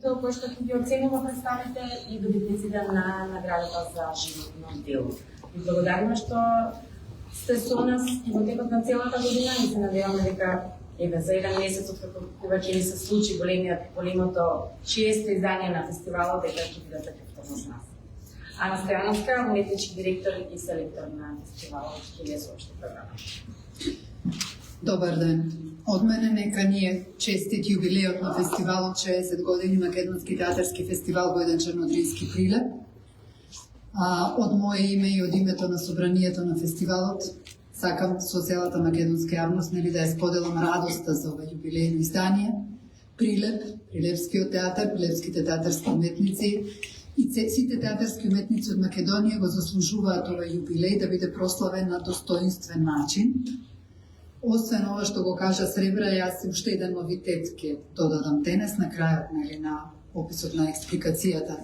кој што ги оценува представите и добитниците на наградата за животно дело. И благодариме што сте со нас и во текот на целата година и се надеваме дека за еден месец од кога ќе ни се случи големото 6-то издание на фестивалот, дека ќе бидете повторно с нас. Ана Стојановска, уметнички директор и селектор на фестивалот, ќе ви соопшти програма. Добар ден. Од мене нека ние честит јубилеот на фестивалот 60 години Македонски театарски фестивал во еден чернодрински прилеп. Од мое име и од името на собранието на фестивалот сакам со целата македонска јавност да ја споделам радоста за ова јубилејно издание. Прилеп, Прилепскиот театар, прилепските театарски уметници и сите театарски уметници од Македонија го заслужуваат ова јубилеј да биде прославен на достоинствен начин. Освен ова што го кажа Сребра, јас уште еден новитет ќе додадам денес на крајот на описот на експликацијата.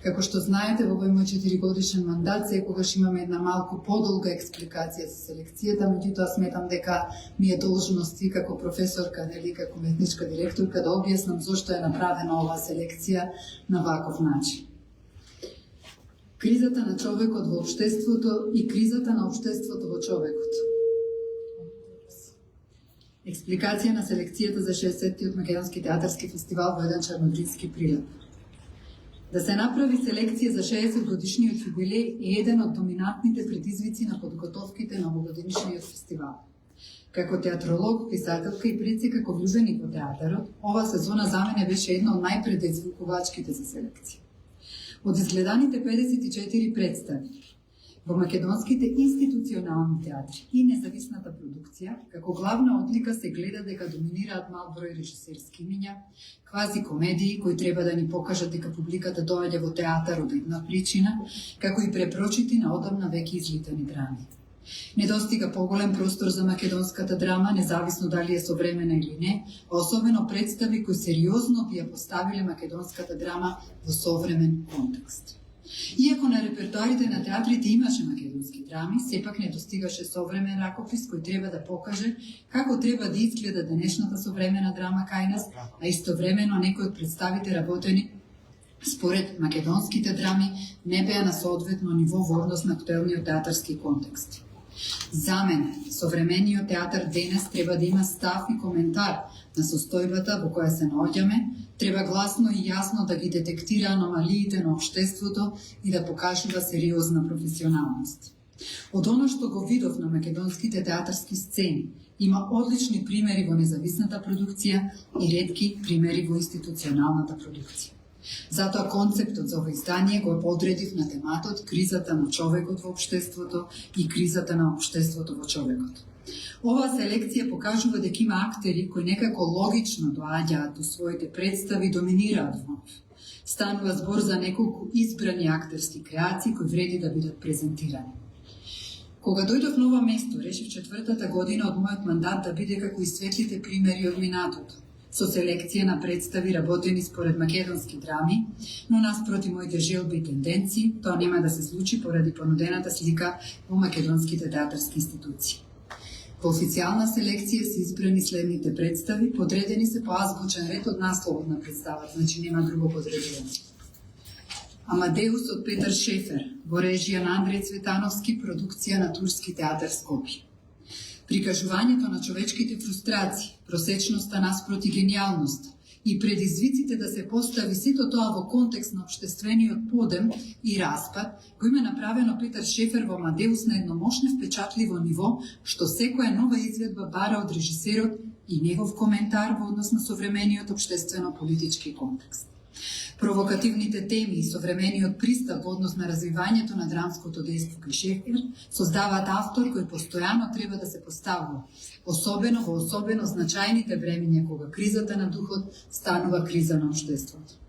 Како што знаете, во овој мој 4-годишен мандат секогаш имаме една малку подолга експликација за селекцијата, меѓутоа сметам дека ми е должност и како професорка, нели како уметничка директорка да објаснам зошто е направена оваа селекција на ваков начин. Кризата на човекот во општеството и кризата на општеството во човекот. Експликација на селекцијата за 60-тиот Македонски театарски фестивал во еден чернодрински прилеп. Да се направи селекција за 60 годишниот јубилеј е еден од доминантните предизвици на подготовките на овогодишниот фестивал. Како театролог, писателка и пред се како влюбеник во театарот, ова сезона за мене беше една од најпредизвикувачките за селекција. Од изгледаните 54 представи во македонските институционални театри и независната продукција, како главна одлика се гледа дека доминираат мал број режисерски имиња, квази комедии кои треба да ни покажат дека публиката доаѓа во театар од една причина, како и препрочити на одамна веќе излитани драми. Недостига поголем простор за македонската драма, независно дали е современа или не, а особено представи кои сериозно би ја поставиле македонската драма во современ контекст. Иако на репертуарите на театрите имаше македонски драми, сепак не достигаше современ ракопис кој треба да покаже како треба да изгледа денешната современа драма кај нас, а истовремено некои од представите работени според македонските драми не беа на соодветно ниво во однос на актуелниот театарски контекст. За мене, современиот театар денес треба да има став и коментар на состојбата во која се наоѓаме, треба гласно и јасно да ги детектира аномалиите на општеството и да покажува сериозна професионалност. Од оно што го видов на македонските театарски сцени, има одлични примери во независната продукција и ретки примери во институционалната продукција. Затоа концептот за ова издание го подредив на тематот кризата на човекот во општеството и кризата на општеството во човекот. Оваа селекција покажува дека има актери кои некако логично доаѓаат до своите представи и доминираат во нив. Станува збор за неколку избрани актерски креации кои вреди да бидат презентирани. Кога дојдов на ова место, решив 4-та година од мојот мандат да биде како и светлите примери од минатото, со селекција на представи работени според македонски драми, но наспроти моите желби и тенденции, тоа нема да се случи поради понудената слика во македонските театарски институции. Во официјална селекција се избрани следните представи, подредени се по азбучен ред од насловот на представата, значи нема друго подредување. Амадеус од Петар Шефер, во режија на Андреј Цветановски, продукција на Турски театар Скопје. Прикажувањето на човечките фрустрации, просечноста наспроти генијалноста и предизвиците да се постави сето тоа во контекст на општествениот подем и распад, го има направено Петар Шефер во Амадеус на едно мощно впечатливо ниво, што секоја нова изведба бара од режисерот и негов коментар во однос на современиот општествено-политички контекст. Провокативните теми и современиот пристап во однос на развивањето на драмското дејство кај Шефер создаваат автор кој постојано треба да се поставува, особено во особено значајните времиња кога кризата на духот станува криза на општеството.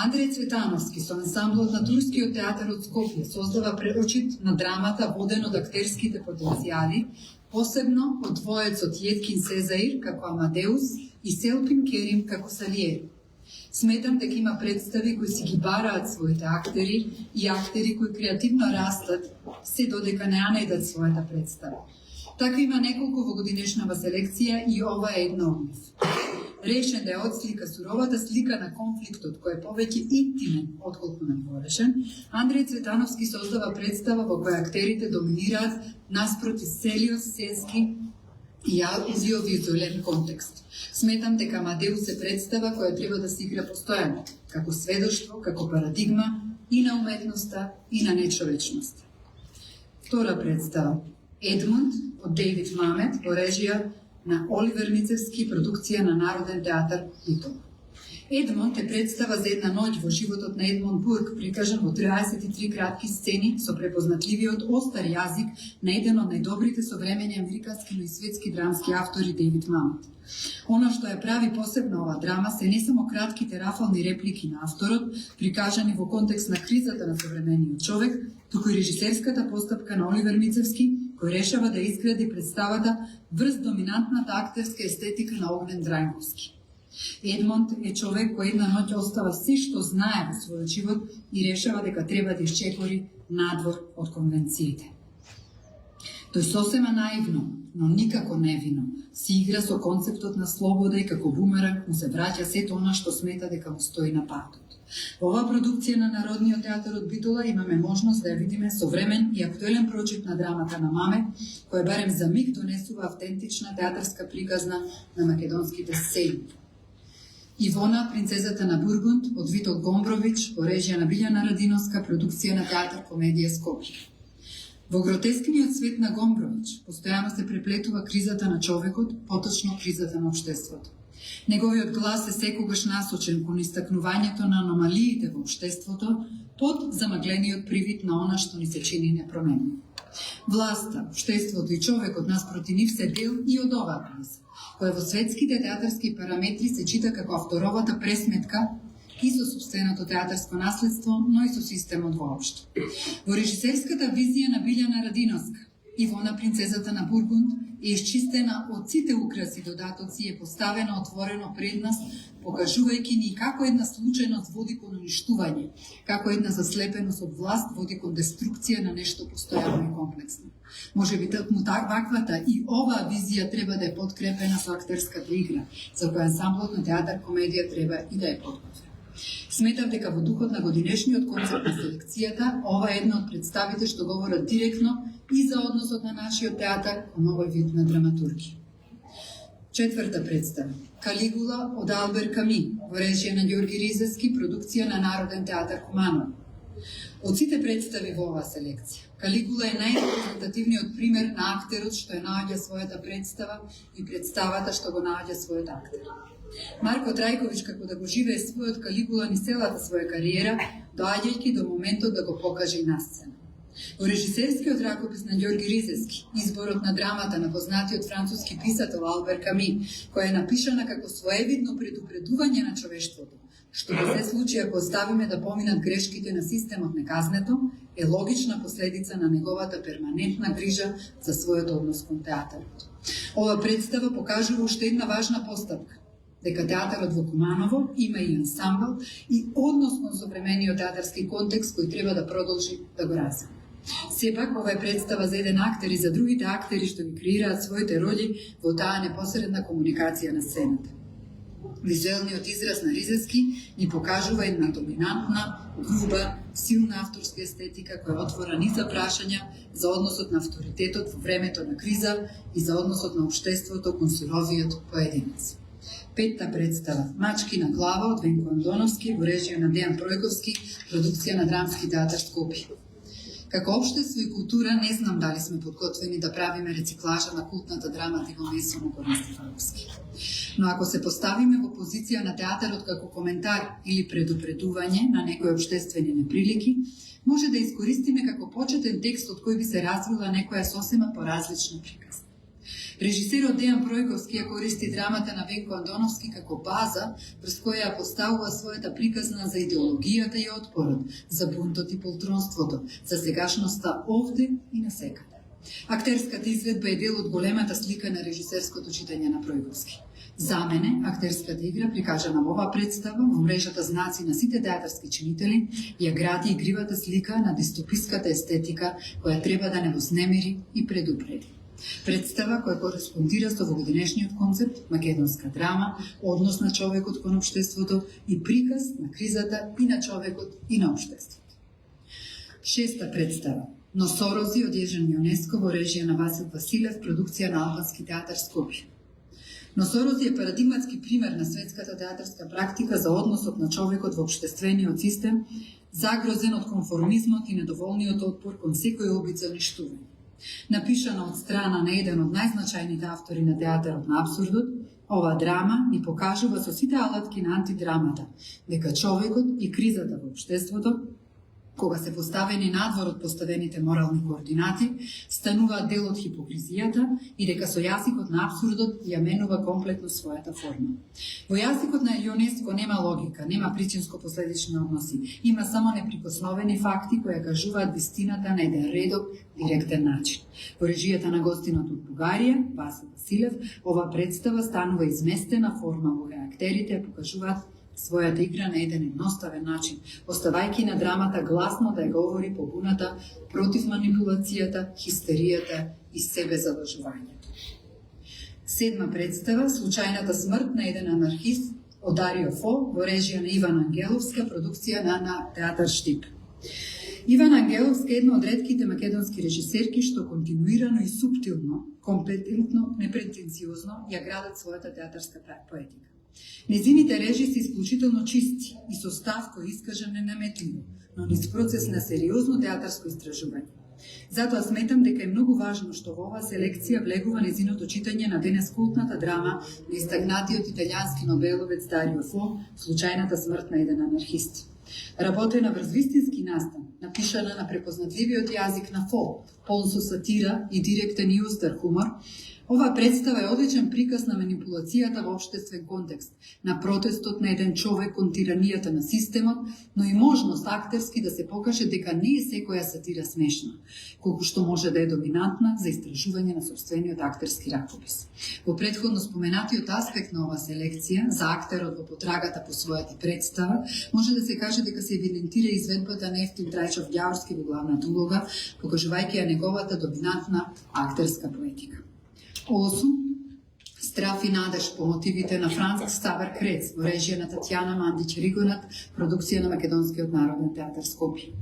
Андреј Цветановски со ансамблот на Турскиот театар од Скопје создава прочит на драмата воден од актерските потенцијали, посебно од двоецот Јеткин Сезаир како Амадеус и Селпин Керим како Салиери. Сметам дека има представи кои си ги бараат своите актери и актери кои креативно растат се додека не ја најдат својата представа. Така има неколку во годинешнава селекција и ова е една од нив. решен да ја отслика суровата слика на конфликтот, кој е повеќе интимен отколку надворешен, Андреј Цветановски создава представа во која актерите доминираат наспроти целиот сценски и аудиовизуелен контекст. Сметам дека Амадеус е представа која треба да се игра постојано, како сведоштво, како парадигма и на уметноста и на нечовечноста. Втора представа Едмунд од Дейвид Мамет во режија на Оливер Мицевски, продукција на Народен театар Битола. Едмунд е представа за една ноќ во животот на Едмунд Бург, прикажан во 23 кратки сцени со препознатливиот остар јазик на еден од најдобрите современи американски, но и светски драмски автори Дейвид Мамет. Она што ја прави посебна ова драма се не само кратките рафални реплики на авторот, прикажани во контекст на кризата на современиот човек, туку и режисерската постапка на Оливер Мицевски, кој решава да изгради представата врз доминантната актерска естетика на Огнен Драјнковски. Едмунд е човек кој една ноќ остава се што знае во својот живот и решава дека треба да исчекори надвор од конвенциите. Тој сосема наивно, но никако невино, си игра со концептот на слобода и како бумеранг му се враќа сето она што смета дека му стои на патот. Во оваа продукција на Народниот театар од Битола имаме можност да ја видиме современ и актуелен прочит на драмата на Мамет, која барем за миг донесува автентична театарска приказна на македонските сцени. Ивона, принцезата на Бургунд, од Витол Гомбрович, во режија на Билјана Радиновска, продукција на театар Комедија Скопје. Во гротескниот свет на Гомбрович постојано се преплетува кризата на човекот, поточно кризата на општеството. Неговиот глас е секогаш насочен кон истакнувањето на аномалиите во општеството под замаглениот привид на она што ни се чини непроменливо. Власта, општеството и човекот наспроти нив се дел и од оваа криза, која во светските театарски параметри се чита како авторовата пресметка и со сопственото театарско наследство, но и со системот воопшто. Во режисерската визија на Билјана Радиновска, Ивона, принцезата на Бургунд, е исчистена од сите украси додатоци и е поставена отворено пред нас, покажувајќи ни како една случајност води кон уништување, како една заслепеност од власт води кон деструкција на нешто постојано и комплексно. Може би токму ваквата и оваа визија треба да е подкрепена со актерската игра, за која ансамблот на театар Комедија треба и да е подготвен. Сметам дека во духот на годинешниот концепт на селекцијата, ова е една од представите што говорат директно и за односот на нашиот театар кон овој вид на драматургија. Четврта представа Калигула од Албер Ками, во режија на Ѓорги Ризевски, продукција на Народен театар Куманово. Од сите представи во оваа селекција, Калигула е најрепрезентативниот пример на актерот што ја наоѓа својата представа и представата што го наоѓа својот актер. Марко Трајковиќ, како да го живее својот Калигула ни целата своја кариера, доаѓајќи до моментот да го покаже и на сцена. Во режисерскиот ракопис на Ѓорги Ризевски, изборот на драмата на познатиот француски писател Албер Ками, која е напишана како своевидно предупредување на човештвото, што ќе се случи ако оставиме да поминат грешките на системот неказнето, е логична последица на неговата перманентна грижа за својот однос кон театарот. Ова представа покажува уште една важна постапка, дека театарот во Куманово има и ансамбл и однос кон современиот театарски контекст кој треба да продолжи да го развива. Сепак, ова е представа за еден актер и за другите актери што ги креираат своите роли во таа непосредна комуникација на сцената. Визуелниот израз на Ризевски ни покажува една доминантна, груба, силна авторска естетика која отвора низ прашања за односот на авторитетот во времето на криза и за односот на општеството кон суровиот поединец. Петта представа Мачки на глава од Венко Андоновски во режија на Дејан Пројковски, продукција на Драмски театар Скопје. Како општество и култура не знам дали сме подготвени да правиме рециклажа на култната драма Тиво Месо на Горан Стефановски. Но ако се поставиме во позиција на театарот како коментар или предупредување на некои општествени неприлики, може да искористиме како почетен текст од кој би се развила некоја сосема поразлична приказна. Режисерот Дејан Пројковски ја користи драмата на Венко Андоновски како база врз која ја поставува својата приказна за идеологијата и отпорот, за бунтот и полтронството, за сегашноста овде и насекаде. Актерската изведба е дел од големата слика на режисерското читање на Пројковски. За мене, актерската игра, прикажана во оваа представа, во мрежата знаци на сите театарски чинители, ја гради игривата слика на дистописката естетика која треба да не вознемири и предупреди. Представа која кореспондира со овогодинешниот концепт македонска драма, однос на човекот кон општеството и приказ на кризата и на човекот и на општеството. Шеста представа. Носорози од Ежен Јонеско во режија на Васил Василев, продукција на Албански театар Скопје. Носорози е парадигматски пример на светската театарска практика за односот на човекот во општествениот систем, загрозен од конформизмот и недоволниот отпор кон секој обид за уништување. Напишана од страна на еден од најзначајните автори на театарот на апсурдот, ова драма ни покажува со сите алатки на антидрамата дека човекот и кризата во општеството, кога се поставени надвор од поставените морални координати, стануваат дел од хипокризијата и дека со јазикот на апсурдот ја менува комплетно својата форма. Во јазикот на Јонеско нема логика, нема причинско-последични односи, има само неприкосновени факти кои кажуваат вистината на еден редок, директен начин. Во режијата на гостинот од Бугарија, Васил Василев, ова представа станува изместена форма во која актерите покажуваат својата игра на еден едноставен начин, оставајќи на драмата гласно да ја говори побуната против манипулацијата, хистеријата и себезалажувањето. Седма представа, случајната смрт на еден анархист од Дарио Фо во режија на Иван Ангеловска, продукција на театар Штип. Иван Ангеловска е една од ретките македонски режисерки што континуирано и суптилно, компетентно, непретенциозно ја градат својата театарска поетика. Незините режи се исклучително чисти и со став кој искажа ненаметливо, но низ процес на сериозно театарско истражување. Затоа сметам дека е многу важно што во оваа селекција влегува незиното читање на денес култната драма на истагнатиот италијански нобеловец Дарио Фо, случајната смрт на еден анархист. Работена врз вистински настан, напишана на препознатливиот јазик на Фо, полн со сатира и директен и остар хумор, ова представа е одличен приказ на манипулацијата во општествен контекст, на протестот на еден човек кон тиранијата на системот, но и можност актерски да се покаже дека не е секоја сатира смешна, колку што може да е доминантна за истражување на сопствениот актерски ракопис. Во претходно споменатиот аспект на оваа селекција, за актерот во потрагата по својата представа, може да се каже дека се евидентира изведбата на Ефтим Трајчов Ѓаурски во главната улога, покажувајќи ја неговата доминантна актерска поетика. 8. Страф и надеж по мотивите на Франциск Ставар Крец во режија на Татјана Мандич Ригонат, продукција на Македонскиот народен театар Скопје.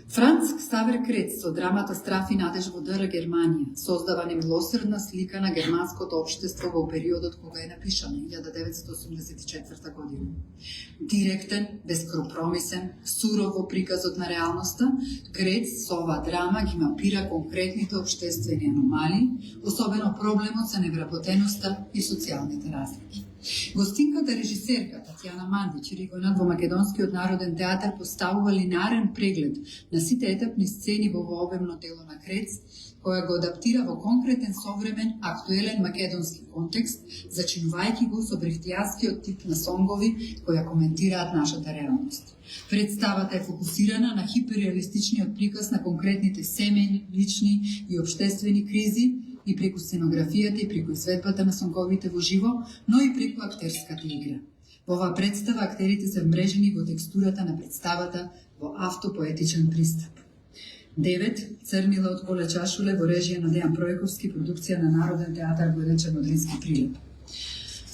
Франциск Ставар Крец со драмата Страф и надеж во ДР Германија создава немилосрдна слика на германското општество во периодот кога е напишана 1984 година. Директен, безкомпромисен, суров во приказот на реалноста, Крец со оваа драма ги мапира конкретните општествени аномалии, особено проблемот со невработеноста и социјалните разлики. Гостинката режисерка Татјана Мандич Ригонат во Македонскиот народен театар поставува линеарен преглед на сите етапни сцени во обемно дело на Крец, која го адаптира во конкретен современ, актуелен македонски контекст, зачинувајќи го со брехтијанскиот тип на сонгови кои коментираат нашата реалност. Представата е фокусирана на хиперреалистичниот приказ на конкретните семејни, лични и општествени кризи, и преку сценографијата и преку изведбата на сонговите во живо, но и преку актерската игра. Во оваа представа актерите се вмрежени во текстурата на представата во автопоетичен пристап. 9. Црнила од Коле Чашуле во режија на Дејан Пројковски, продукција на Народен театар во еден чернодрински прилеп.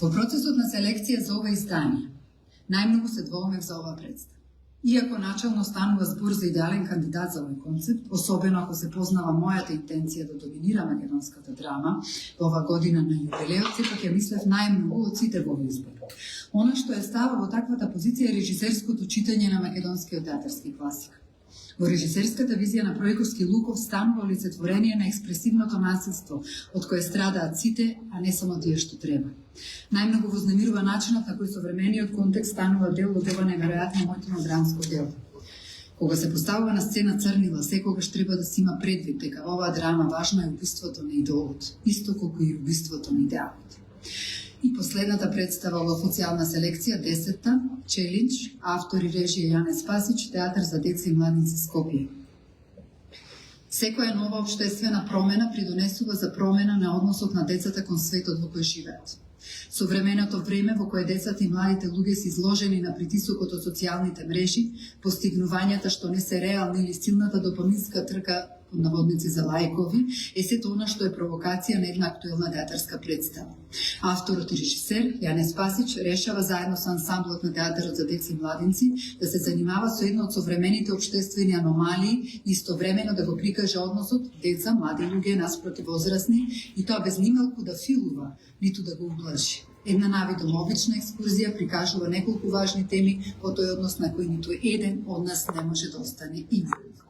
Во процесот на селекција за ова издание, најмногу се двоумев за оваа представа. Иако начално станува збор за идеален кандидат за овој концепт, особено ако се познава мојата интенција да доминира македонската драма, во ова година на јубилеот, сепак ја мислев најмногу од сите во избор. Она што е става во таквата позиција е режисерското читање на македонскиот театарски класик. Во режисерската визија на Пројковски Луков станува олицетворение на експресивното насилство, од кое страдаат сите, а не само тие што треба. Најмногу вознемирува начинот на кој современиот контекст станува дел од ова неверојатно моќно драмско дело. Кога се поставува на сцена Црнила, секогаш треба да се има предвид дека во оваа драма важно е убиството на идолот, исто колку и убиството на идеалот. И последната представа во официјална селекција, 10-та, Челлендж, автор и режија Јане Спасич, театар за деца и младици Скопје. Секоја нова општествена промена придонесува за промена на односот на децата кон светот во кој живеат. Современото време во кое децата и младите луѓе се изложени на притисокот од социјалните мрежи, постигнувањата што не се реални или силната допаминска трка под наводници за лаикови, е сето она што е провокација на една актуелна театарска представа. Авторот и режисер Јане Спасич решава заедно со ансамблот на театарот за деца и младинци да се занимава со една од современите општествени аномалии и истовремено да го прикаже односот деца, млади луѓе наспроти возрастни, и тоа без нималку да филува, ниту да го ублажи. Една навидомовична екскурзија прикажува неколку важни теми во тој однос на кој ниту еден од нас не може да остане инвалид.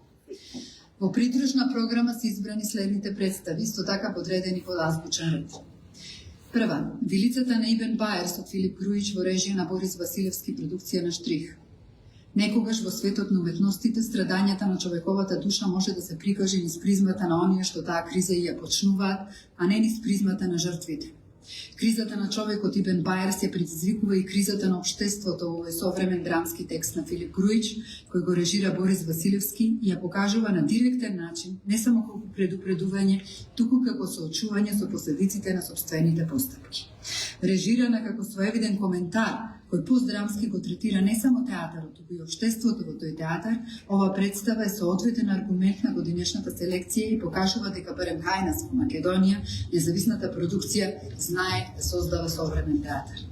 Во придружна програма се избрани следните представи, исто така подредени под азбучен ред. Прва, Вилицата на Ибен Баерс од Филип Груич во режија на Борис Василевски, продукција на Штрих. Некогаш во светот на уметностите страдањата на човековата душа може да се прикаже низ призмата на оние што таа криза ја почнуваат, а не низ призмата на жртвите. Кризата на човекот Ибен Баерс ја предизвикува и кризата на општеството во овој современ драмски текст на Филип Груич, кој го режира Борис Василевски и ја покажува на директен начин, не само како предупредување, туку како соочување со последиците на сопствените постапки. Режирана како своевиден коментар, кој постдрамски го третира не само театарот, туку и општеството во тој театар, ова представа е соодветен аргумент на годинешната селекција и покажува дека барем кај нас во Македонија независната продукција знае да создава современ театар.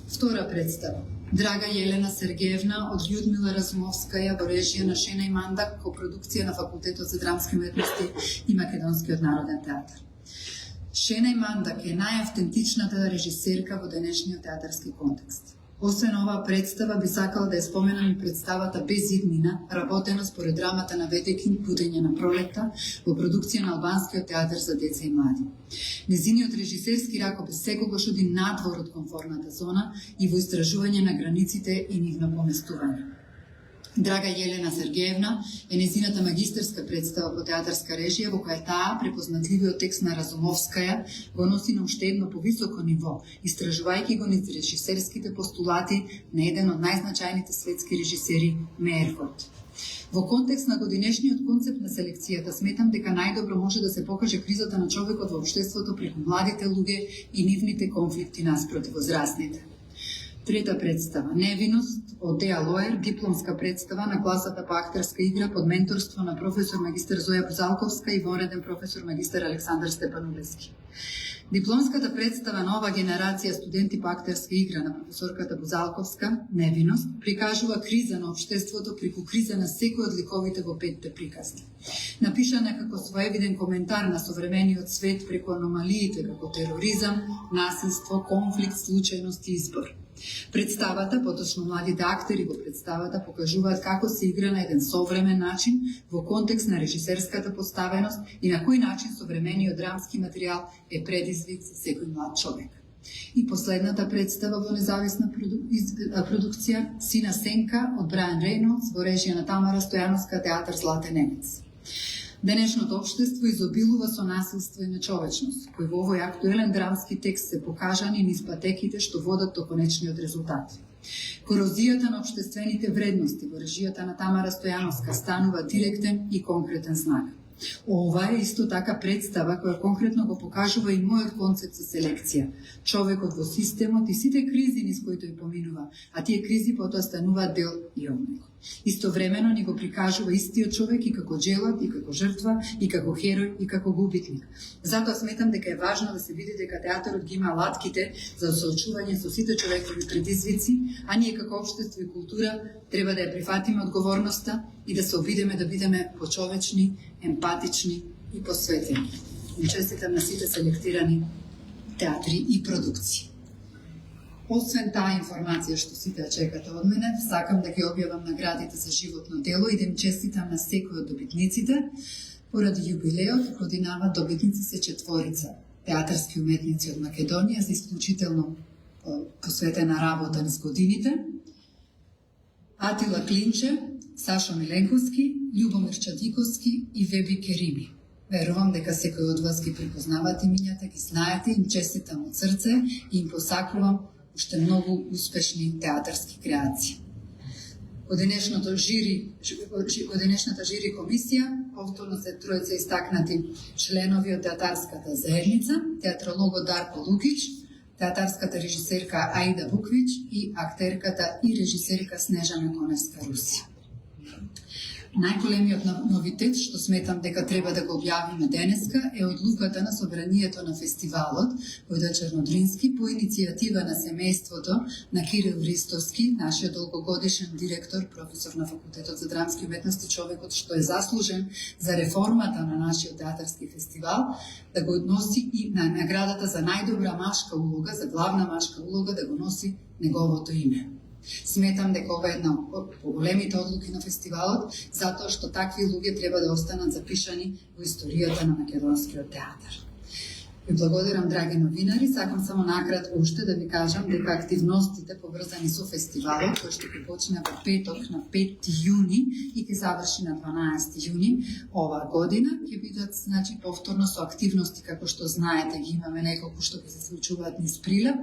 Втора представа. Драга Јелена Сергеевна од Људмила Разумовскаја во режија на Шена и Мандак, копродукција на Факултетот за драмски уметности и Македонскиот народен театар. Шена и Мандак е најавтентичната режисерка во денешниот театарски контекст. Освен оваа представа, би сакала да ја споменам и представата Без иднина, работена според драмата на Ветекин Будење на пролетта, во продукција на Албанскиот театар за деца и млади. Незиниот режисерски ракопис секогаш оди надвор од комфортната зона и во истражување на границите и нивно поместување. Драга Јелена Сергеевна е незината магистерска представа по театарска режија, во која таа, препознатливиот текст на Разумовскаја, го носи на уште едно повисоко ниво, истражувајќи го низ режисерските постулати на еден од најзначајните светски режисери Меерхолд. Во контекст на годинешниот концепт на селекцијата, сметам дека најдобро може да се покаже кризата на човекот во општеството преку младите луѓе и нивните конфликти наспроти возрастните. Трета представа, Невиност од Деа Лоер, дипломска представа на класата по актерска игра под менторство на професор магистер Зоја Бузалковска и вореден професор магистер Александар Степановски. Дипломската представа на ова генерација студенти по актерска игра на професорката Бузалковска, Невиност, прикажува криза на општеството преку криза на секој од ликовите во петте приказни. Напишана како своевиден коментар на современиот свет преку аномалиите како тероризам, насилство, конфликт, случајност и избор. Представата, поточно младите актери во представата, покажуваат како се игра на еден современ начин во контекст на режисерската поставеност и на кој начин современиот драмски материјал е предизвик за секој млад човек. И последната представа во независна продукција, Сина Сенка од Брајан Рейнолдс во режија на Тамара Стојановска, театар Златен немец. Денешното општество изобилува со насилство и нечовечност, кои во овој актуелен драмски текст се покажани низ патеките што водат до конечниот резултат. Корозијата на општествените вредности во режијата на Тамара Стојановска станува директен и конкретен знак. Ова е исто така представа која конкретно го покажува и мојот концепт за селекција. Човекот во системот и сите кризи низ кои тој поминува, а тие кризи потоа стануваат дел и од него. Истовремено ни го прикажува истиот човек и како джелат, и како жртва, и како херој, и како губитник. Затоа сметам дека е важно да се види дека театарот ги има алатките за соочување со сите човекови предизвици, а ние како општество и култура треба да ја прифатиме одговорноста и да се обидеме да бидеме почовечни, емпатични и посветени. Им честитам на сите селектирани театри и продукции. Освен таа информација што сите ја чекате од мене, сакам да ги објавам наградите за животно дело и да им честитам на секој од добитниците. Поради јубилеот годинава добитници се 4 театарски уметници од Македонија за исклучително посветена работа низ годините. Атила Клинче, Сашо Миленковски, Љубомир Чадиковски и Веби Керими. Верувам дека секој од вас ги препознавате имињата, ги знаете, им честитам од срце и им посакувам уште многу успешни театарски креации. Годинешната жири комисија повторно се тројца истакнати членови од театарската заедница, театрологот Дарко Лукич, театарската режисерка Аида Буквич и актерката и режисерка Снежана Коневска Русија. Најголемиот новитет што сметам дека треба да го објавиме денеска е одлуката на собранието на фестивалот Војдан Чернодрински по иницијатива на семејството на Кирил Ристовски, нашиот долгогодишен директор, професор на Факултетот за драмски уметности, човекот што е заслужен за реформата на нашиот театарски фестивал, да го носи и на наградата за најдобра машка улога, за главна машка улога, да го носи неговото име. Сметам дека ова е една од поголемите одлуки на фестивалот, затоа што такви луѓе треба да останат запишани во историјата на македонскиот театар. Ви благодарам, драги новинари. Сакам само накратко уште да ви кажам дека активностите поврзани со фестивалот, кој што ќе почне во петок на 5 јуни и ќе заврши на 12 јуни оваа година, ќе бидат повторно со активности, како што знаете, ги имаме неколку што ќе се случуваат низ Прилеп.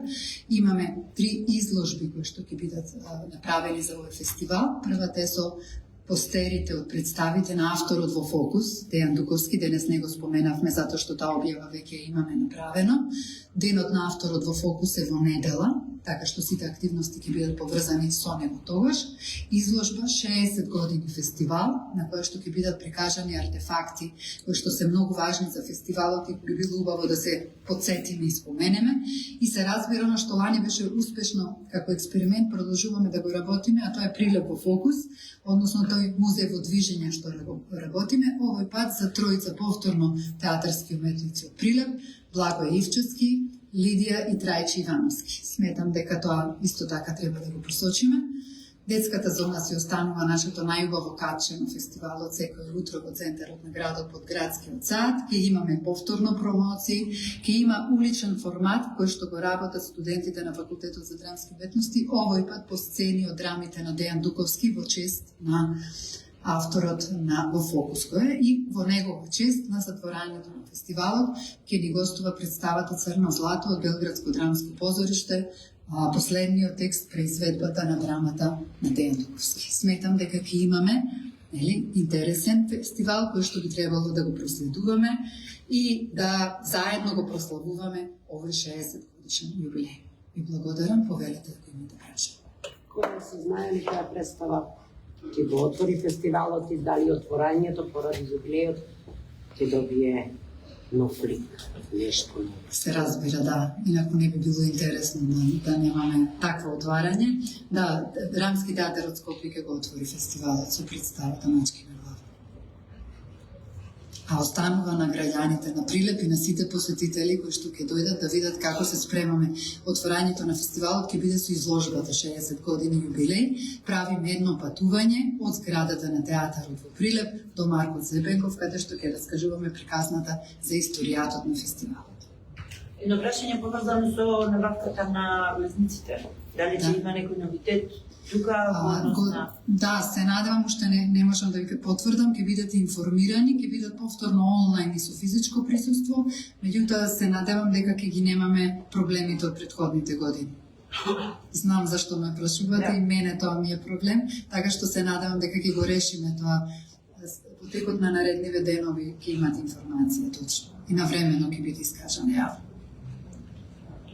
Имаме 3 изложби кои што ќе бидат направени за овој фестивал. Првата е со постерите од представите на авторот во Фокус, Дејан Дуковски, денес не го споменавме затоа што таа објава веќе имаме направено. Денот на авторот во Фокус е во недела, така што сите активности ќе бидат поврзани со него тогаш. Изложба 60 години фестивал, на која што ќе бидат прикажани артефакти кои што се многу важни за фестивалот и би било убаво да се потсетиме и споменеме. И се разбирано што лани беше успешно како експеримент, продолжуваме да го работиме, а тоа е Прилеп во Фокус, односно тој музеј во движење што работиме, овој пат за тројца повторно театарски уметници од Прилеп, Благој Ивчевски, Лидија и Трајче Ивановски. Сметам дека тоа исто така треба да го посочиме. Детската зона си останува нашето најубаво каче на фестивалот секој утро во центарот на градот под градскиот сад. Ќе имаме повторно промоции, ќе има уличен формат кој што го работат студентите на Факултетот за драмски уметности, овој пат по сцени од драмите на Дејан Дуковски во чест на авторот на во Фокус, кој и во негова чест на затворањето на фестивалот ќе ни гостува представата Црно злато од Белградско драмско позориште, последниот текст преизведбата на драмата на Дејан Дуковски. Сметам дека ќе имаме интересен фестивал кој што би требало да го проследуваме и да заедно го прославуваме овој 60 годишен јубилеј. Ви благодарам, повелете да го имате кажа. Кога се знае ли која представа ќе го отвори фестивалот и дали отворањето поради јубилејот ќе добие нов лик, нешто ново? Се разбира, да. Инаку не би било интересно да немаме такво отварање. Да, Драмски театар од Скопје ќе го отвори фестивалот со представата Мачки на глава. А останува на граѓаните на Прилеп и на сите посетители кои што ќе дојдат да видат како се спремаме. Отворањето на фестивалот ќе биде со изложбата 60 години јубилеј. Правиме едно патување од зградата на театарот во Прилеп до Марко Зебенков, каде што ќе раскажуваме приказната за историјатот на фестивалот. Едно прашање поврзано со набавката на влезниците. Дали ќе има некој новитет тука во однос на... Да, се надевам, уште не можам да ви потврдам, ќе бидете информирани, ќе бидат повторно онлайн и со физичко присуство, меѓутоа се надевам дека ќе ги немаме проблемите од претходните години. Знам зашто ме прашувате, и мене тоа ми е проблем, така што се надевам дека ќе го решиме тоа. По текот на наредниве денови ќе имате информација точно и навремено ќе биде искажана јавно.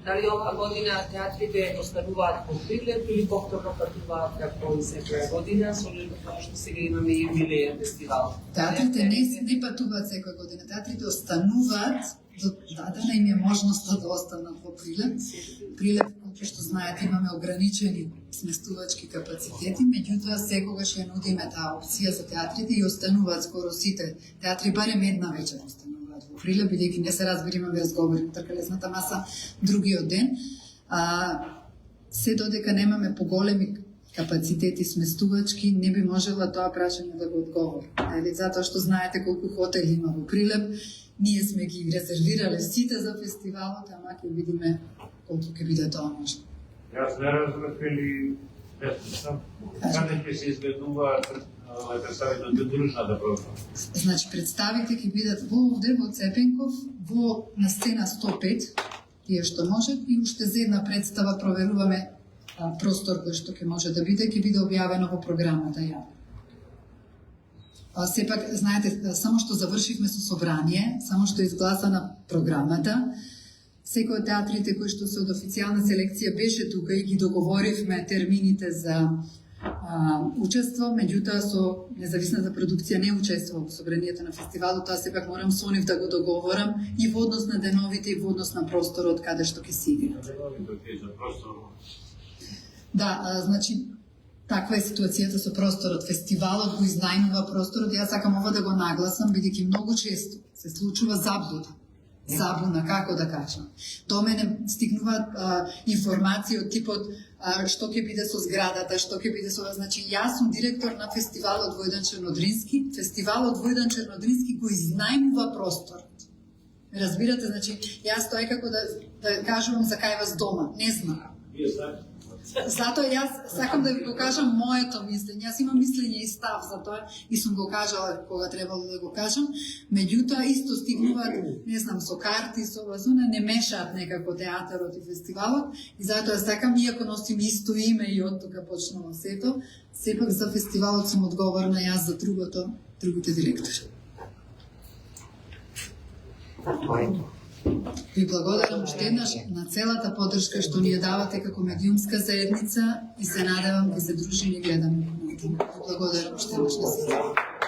Дали оваа година театрите остануваат во Прилеп или повторно патуваат како и секоја година, со оглед на тоа што сега имаме јубилеен фестивал? Театрите не патуваат секоја година, театрите остануваат, дадена им е можноста да останат во Прилеп. Прилеп, како што знаете, имаме ограничени сместувачки капацитети, меѓутоа секогаш ја нудиме таа опција за театрите и остануваат скоро сите театри, барем една вечер остануваат во Прилеп, бидејќи не се разбери, имаме разговори на тркалесната маса другиот ден. Се додека немаме поголеми капацитети сместувачки, не би можела тоа прашање да го одговори. Затоа што знаете колку хотели има во Прилеп, ние сме ги резервирале сите за фестивалот, ама ќе видиме колку ќе биде тоа можно. Јас не разбрав или каде ќе се изгледува представите од дружната програма? Значи, представите ќе бидат овде во Цепенков, на сцена 105, тие што можат, и уште за една представа проверуваме простор кој што ќе може да биде, ќе биде објавено во програмата јавно. Сепак, знаете, само што завршивме со собрание, само што изгласана програмата, секој од театрите кои што се од официјална селекција беше тука и ги договоривме термините за учество, меѓутоа со независната продукција не учествувам во собранието на фестивалот, тоа сепак морам со нив да го договорам и во однос на деновите и во однос на просторот каде што ќе се игра. Да, значи таква е ситуацијата со просторот. Фестивалот го изнајмува просторот. Јас сакам ова да го нагласам, бидејќи многу често се случува забуна, како да кажам. До мене стигнуваат информации од типот што ќе биде со зградата, што ќе биде со... Значи, јас сум директор на фестивалот Војдан Чернодрински. Фестивалот Војдан Чернодрински го изнајмува просторот. Разбирате, значи, јас тоа е како да кажувам за кај вас дома. Не знам. Затоа јас сакам да ви го кажам моето мислење. Јас имам мислење и став за тоа и сум го кажала кога требало да го кажам. Меѓутоа исто стигнуваат, не знам, со карти, со вазуна, не мешаат некако театарот и фестивалот и затоа сакам, иако носим исто име и од тука почнува сето, сепак за фестивалот сум одговорна јас за другите директори. Ви благодарам уште еднаш на целата поддршка што ни ја давате како медиумска заедница и се надевам да се дружим и гледаме. Благодарам уште еднаш на се.